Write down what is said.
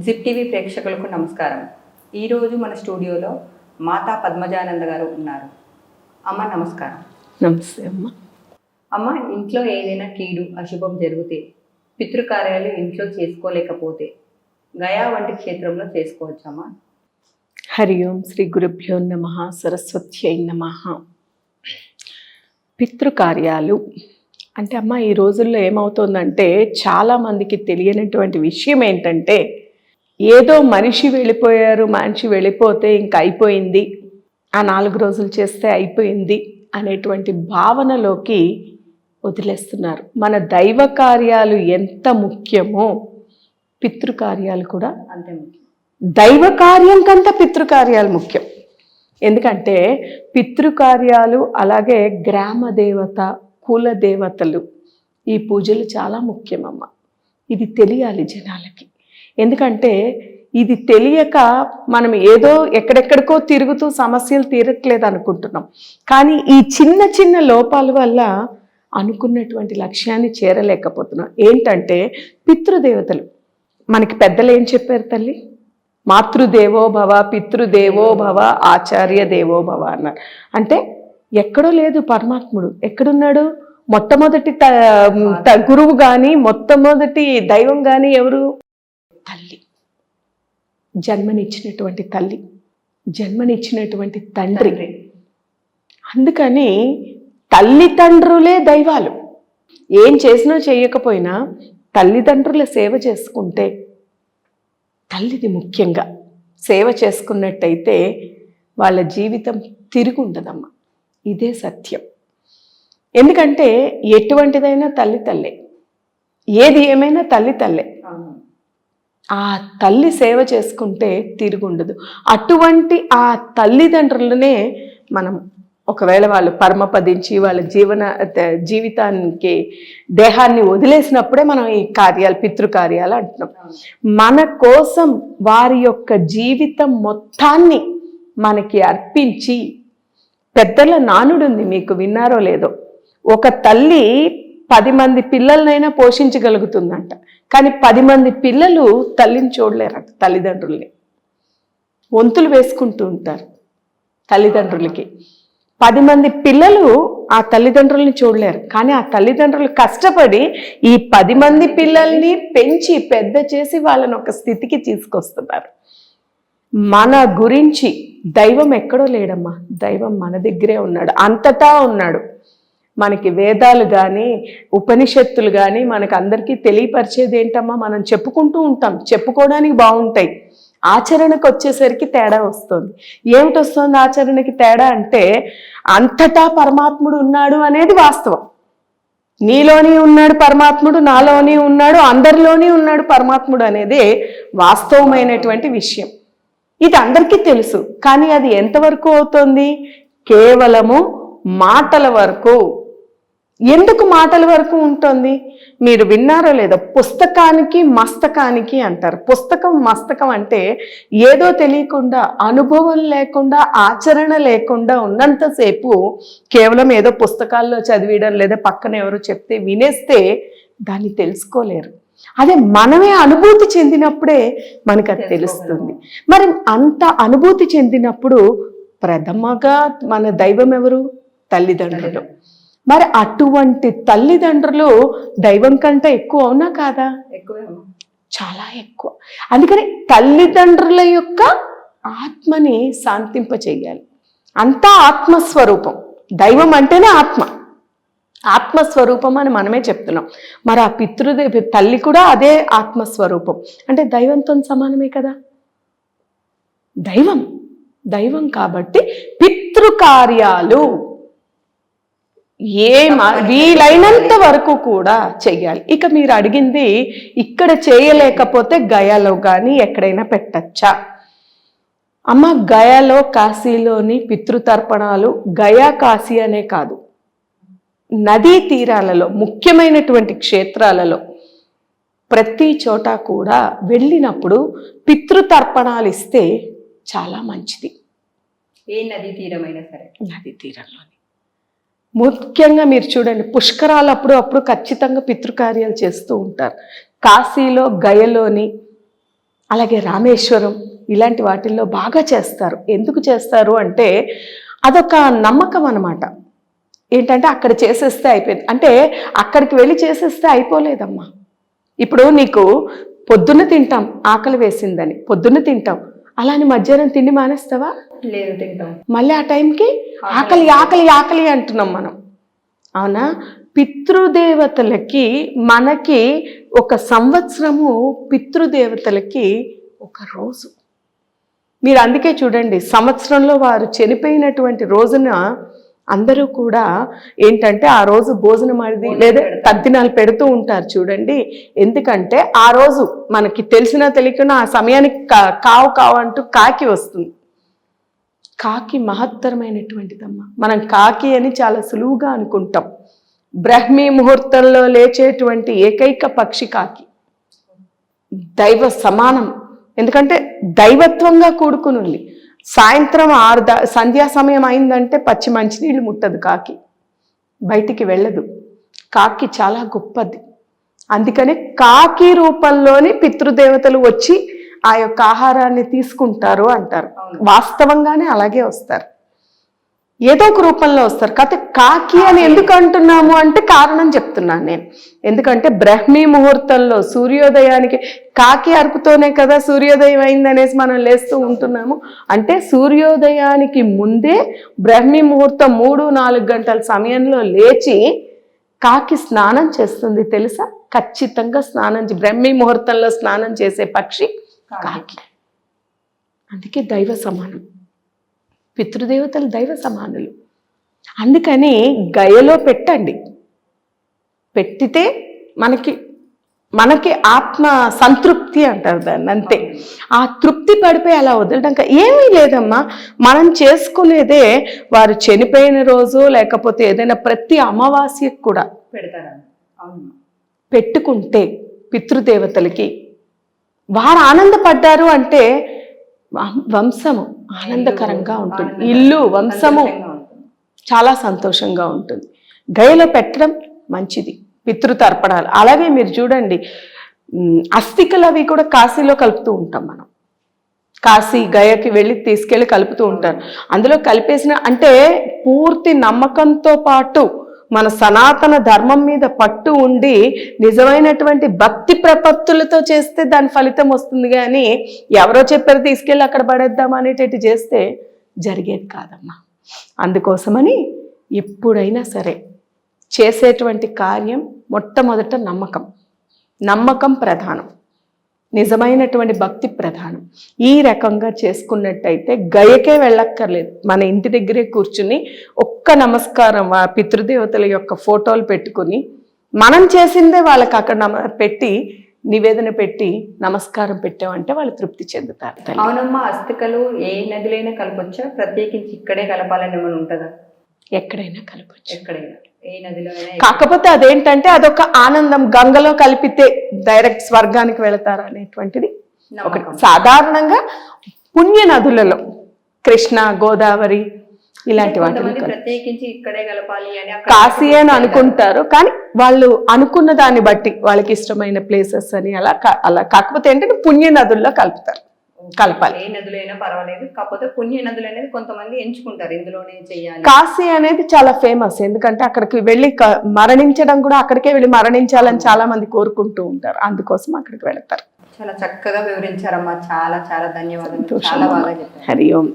Zip TV ప్రేక్షకులకు నమస్కారం. ఈరోజు మన స్టూడియోలో మాతా పద్మజానంద గారు ఉన్నారు. అమ్మ నమస్కారం. నమస్తే అమ్మ. అమ్మ, ఇంట్లో ఏదైనా కీడు అశుభం జరిగితే, పితృకార్యాలు ఇంట్లో చేసుకోలేకపోతే గయా వంటి క్షేత్రంలో చేసుకోవచ్చమ్మా? హరి ఓం శ్రీ గురుభ్యో నమః సరస్వత్యై నమః. పితృకార్యాలు అంటే అమ్మ, ఈ రోజుల్లో ఏమవుతుందంటే చాలామందికి తెలియనటువంటి విషయం ఏంటంటే, ఏదో మనిషి వెళ్ళిపోతే ఇంక అయిపోయింది, ఆ 4 రోజులు చేస్తే అయిపోయింది అనేటువంటి భావనలోకి వదిలేస్తున్నారు. మన దైవ కార్యాలు ఎంత ముఖ్యమో పితృకార్యాలు కూడా అంతే ముఖ్యం. దైవ కార్యం కంటే పితృకార్యాలు ముఖ్యం. ఎందుకంటే పితృకార్యాలు, అలాగే గ్రామ దేవత, కుల దేవతలు, ఈ పూజలు చాలా ముఖ్యమమ్మ. ఇది తెలియాలి జనాలకి. ఎందుకంటే ఇది తెలియక మనం ఏదో ఎక్కడెక్కడికో తిరుగుతూ సమస్యలు తీరట్లేదు అనుకుంటున్నాం. కానీ ఈ చిన్న చిన్న లోపాల వల్ల అనుకున్నటువంటి లక్ష్యాన్ని చేరలేకపోతున్నాం. ఏంటంటే పితృదేవతలు, మనకి పెద్దలు ఏం చెప్పారు తల్లి? మాతృదేవో భవ, పితృదేవో భవ, ఆచార్య దేవో భవ అన్నారు. అంటే ఎక్కడో లేదు పరమాత్ముడు. ఎక్కడున్నాడు? మొట్టమొదటి గురువు కానీ, మొట్టమొదటి దైవం కానీ ఎవరు? తల్లి. జన్మనిచ్చినటువంటి తల్లి, జన్మనిచ్చినటువంటి తండ్రి. అందుకని తల్లిదండ్రులే దైవాలు. ఏం చేసినా చేయకపోయినా తల్లిదండ్రుల సేవ చేసుకుంటే, తల్లిది ముఖ్యంగా సేవ చేసుకున్నట్టయితే వాళ్ళ జీవితం తిరిగి ఉండదమ్మా. ఇదే సత్యం. ఎందుకంటే ఎటువంటిదైనా తల్లి తల్లే, ఏది ఏమైనా తల్లి తల్లే. ఆ తల్లి సేవ చేసుకుంటే తిరుగుండదు. అటువంటి ఆ తల్లిదండ్రులనే మనం ఒకవేళ వాళ్ళు పరమపదించి వాళ్ళ జీవితానికి దేహాన్ని వదిలేసినప్పుడే మనం ఈ కార్యాలు, పితృకార్యాలు అంటున్నాం. మన కోసం వారి యొక్క జీవితం మొత్తాన్ని మనకి అర్పించి, పెద్దల నానుడుంది, మీకు విన్నారో లేదో, ఒక తల్లి 10 మంది పిల్లలనైనా పోషించగలుగుతుందంట. కానీ 10 మంది పిల్లలు తల్లిని చూడలేరట. తల్లిదండ్రుల్ని వంతులు వేసుకుంటూ ఉంటారు తల్లిదండ్రులకి. 10 మంది పిల్లలు ఆ తల్లిదండ్రుల్ని చూడలేరు. కానీ ఆ తల్లిదండ్రులు కష్టపడి ఈ 10 మంది పిల్లల్ని పెంచి పెద్ద చేసి వాళ్ళని ఒక స్థితికి తీసుకొస్తున్నారు. మన గురించి దైవం ఎక్కడో లేడమ్మా, దైవం మన దగ్గరే ఉన్నాడు, అంతటా ఉన్నాడు. మనకి వేదాలు కానీ, ఉపనిషత్తులు కానీ మనకు అందరికీ తెలియపరిచేది ఏంటమ్మా? మనం చెప్పుకుంటూ ఉంటాం, చెప్పుకోవడానికి బాగుంటాయి, ఆచరణకు వచ్చేసరికి తేడా వస్తుంది. ఏమిటి వస్తుంది ఆచరణకి తేడా అంటే, అంతటా పరమాత్ముడు ఉన్నాడు అనేది వాస్తవం. నీలోని ఉన్నాడు పరమాత్ముడు, నాలోని ఉన్నాడు, అందరిలోని ఉన్నాడు పరమాత్ముడు అనేది వాస్తవమైనటువంటి విషయం. ఇది అందరికీ తెలుసు. కానీ అది ఎంతవరకు అవుతుంది? కేవలము మాటల వరకు. ఎందుకు మాటల వరకు ఉంటుంది? మీరు విన్నారో లేదో, పుస్తకానికి మస్తకానికి అంటారు. పుస్తకం మస్తకం అంటే ఏదో తెలియకుండా, అనుభవం లేకుండా, ఆచరణ లేకుండా ఉన్నంతసేపు కేవలం ఏదో పుస్తకాల్లో చదివడం, లేదా పక్కన ఎవరో చెప్తే వినేస్తే దాన్ని తెలుసుకోలేరు. అదే మనమే అనుభూతి చెందినప్పుడే మనకు అది తెలుస్తుంది. మరి అంత అనుభూతి చెందినప్పుడు ప్రథమగా మన దైవం ఎవరు? తల్లిదండ్రులు. మరి అటువంటి తల్లిదండ్రులు దైవం కంటే ఎక్కువ అవునా కాదా? ఎక్కువ, చాలా ఎక్కువ. అందుకని తల్లిదండ్రుల యొక్క ఆత్మని శాంతింప చెయ్యాలి. అంతా ఆత్మస్వరూపం. దైవం అంటేనే ఆత్మ, ఆత్మస్వరూపం అని మనమే చెప్తున్నాం. మరి ఆ తల్లి కూడా అదే ఆత్మస్వరూపం. అంటే దైవంతో సమానమే కదా. దైవం కాబట్టి పితృకార్యాలు వీలైనంత వరకు కూడా చెయ్యాలి. ఇక మీరు అడిగింది, ఇక్కడ చేయలేకపోతే గయాలో కానీ ఎక్కడైనా పెట్టచ్చా? అమ్మ, గయాలో, కాశీలోని పితృతర్పణాలు, గయా కాశీ అనే కాదు, నదీ తీరాలలో, ముఖ్యమైనటువంటి క్షేత్రాలలో ప్రతి చోట కూడా వెళ్ళినప్పుడు పితృతర్పణాలు ఇస్తే చాలా మంచిది. ఏ నదీ తీరమైనా సరే, నదీ తీరంలోని ముఖ్యంగా మీరు చూడండి, పుష్కరాలు అప్పుడు ఖచ్చితంగా పితృకార్యాలు చేస్తూ ఉంటారు. కాశీలో, గయలోని అలాగే రామేశ్వరం ఇలాంటి వాటిల్లో బాగా చేస్తారు. ఎందుకు చేస్తారు అంటే అదొక నమ్మకం అన్నమాట. ఏంటంటే అక్కడ చేసేస్తే అయిపోయింది, అంటే అక్కడికి వెళ్ళి చేసేస్తే అయిపోలేదమ్మా. ఇప్పుడు నీకు పొద్దున్న తింటాం ఆకలి వేసిందని, పొద్దున్న తింటాం, అలా అని మధ్యాహ్నం తిండి మానేస్తావా? లేదు, తింటాం. మళ్ళీ ఆ టైంకి ఆకలి ఆకలి ఆకలి అంటున్నాం మనం, అవునా? పితృదేవతలకి మనకి ఒక సంవత్సరము, పితృదేవతలకి ఒక రోజు. మీరు అందుకే చూడండి, సంవత్సరంలో వారు చనిపోయినటువంటి రోజున అందరూ కూడా ఏంటంటే ఆ రోజు భోజనం అనేది లేదా తద్దినాలు పెడుతూ ఉంటారు చూడండి. ఎందుకంటే ఆ రోజు మనకి తెలిసినా తెలియకుండా ఆ సమయానికి కావు కావు అంటూ కాకి వస్తుంది. కాకి మహత్తరమైనటువంటిదమ్మా. మనం కాకి అని చాలా సులువుగా అనుకుంటాం. బ్రహ్మీ ముహూర్తంలో లేచేటువంటి ఏకైక పక్షి కాకి. దైవ సమానం, ఎందుకంటే దైవత్వంగా కూడుకుని ఉంది. సాయంత్రం సంధ్యా సమయం అయిందంటే పచ్చి మంచినీళ్ళు ముట్టదు కాకి, బయటికి వెళ్ళదు. కాకి చాలా గొప్పది. అందుకనే కాకి రూపంలోని పితృదేవతలు వచ్చి ఆ యొక్క ఆహారాన్ని తీసుకుంటారు అంటారు. వాస్తవంగానే అలాగే వస్తారు, ఏదో ఒక రూపంలో వస్తారు. కాకపోతే కాకి అని ఎందుకు అంటున్నాము అంటే కారణం చెప్తున్నాను నేను. ఎందుకంటే బ్రహ్మీ ముహూర్తంలో సూర్యోదయానికి కాకి అరుపుతోనే కదా సూర్యోదయం అయిందనేసి మనం లేస్తూ ఉంటున్నాము. అంటే సూర్యోదయానికి ముందే బ్రహ్మీ ముహూర్తం 3-4 గంటల సమయంలో లేచి కాకి స్నానం చేస్తుంది తెలుసా? ఖచ్చితంగా బ్రహ్మీ ముహూర్తంలో స్నానం చేసే పక్షి కాకి. అందుకే దైవ సమానం, పితృదేవతలు దైవ సమానులు. అందుకని గయలో పెట్టండి, పెట్టితే మనకి ఆత్మ సంతృప్తి అంటారు దాన్ని, అంతే. ఆ తృప్తి పడిపోయి అలా వదలడం ఏమీ లేదమ్మా. మనం చేసుకునేదే వారు చనిపోయిన రోజు లేకపోతే ఏదైనా ప్రతి అమావాస్యకు కూడా పెడతారా? పెట్టుకుంటే పితృదేవతలకి వారు ఆనందపడ్డారు అంటే వంశము ఆనందకరంగా ఉంటుంది, ఇల్లు వంశము చాలా సంతోషంగా ఉంటుంది. గయలో పెట్టడం మంచిది, పితృతర్పణాలు. అలాగే మీరు చూడండి, అస్థికలు అవి కూడా కాశీలో కలుపుతూ ఉంటాం మనం. కాశీ గయకి వెళ్ళి తీసుకెళ్ళి కలుపుతూ ఉంటారు. అందులో కలిపేసిన అంటే పూర్తి నమ్మకంతో పాటు మన సనాతన ధర్మం మీద పట్టు ఉండి నిజమైనటువంటి భక్తి ప్రపత్తులతో చేస్తే దాని ఫలితం వస్తుంది. కానీ ఎవరో చెప్పారు తీసుకెళ్ళి అక్కడ పడేద్దాం అనేటట్టు చేస్తే జరిగేది కాదమ్మా. అందుకోసమని ఎప్పుడైనా సరే చేసేటువంటి కార్యం మొట్టమొదట నమ్మకం ప్రధానం, నిజమైనటువంటి భక్తి ప్రధానం. ఈ రకంగా చేసుకున్నట్టయితే గయకే వెళ్ళక్కర్లేదు, మన ఇంటి దగ్గరే కూర్చుని ఒక్క నమస్కారం ఆ పితృదేవతల యొక్క ఫోటోలు పెట్టుకుని మనం చేసిందే వాళ్ళకి అక్కడ పెట్టి నివేదన పెట్టి నమస్కారం పెట్టామంటే వాళ్ళు తృప్తి చెందుతారు. అవునమ్మా, అస్థికలు ఏ నదిలైనా కలపొచ్చా? ప్రత్యేకించి ఇక్కడే కలపాలని ఏమైనా ఉంటుందా? ఎక్కడైనా కలపచ్చు, ఎక్కడైనా ఏ నదిలో అయినా. కాకపోతే అదేంటంటే అదొక ఆనందం, గంగలో కలిపితే డైరెక్ట్ స్వర్గానికి వెళతారు అనేటువంటిది ఒకటి. సాధారణంగా పుణ్య నదులలో కృష్ణ, గోదావరి ఇలాంటి వాటిని ప్రత్యేకించి ఇక్కడే కలపాలి అని కాశీ అని అనుకుంటారు. కానీ వాళ్ళు అనుకున్న దాన్ని బట్టి వాళ్ళకి ఇష్టమైన ప్లేసెస్ అని అలా కాకపోతే ఏంటంటే పుణ్య నదుల్లో కలపాలి. ఏ నదులు అయినా పర్వాలేదు, కాకపోతే పుణ్య నదులు అనేది కొంతమంది ఎంచుకుంటారు ఇందులోనే చేయాలి. కాశీ అనేది చాలా ఫేమస్, ఎందుకంటే అక్కడికి వెళ్ళి మరణించడం కూడా అక్కడికే వెళ్ళి మరణించాలని చాలా మంది కోరుకుంటూ ఉంటారు, అందుకోసం అక్కడికి వెళతారు. చాలా చక్కగా వివరించారమ్మా, చాలా చాలా ధన్యవాదాలు, చాలా బాగా చెప్పారు. హరి ఓం.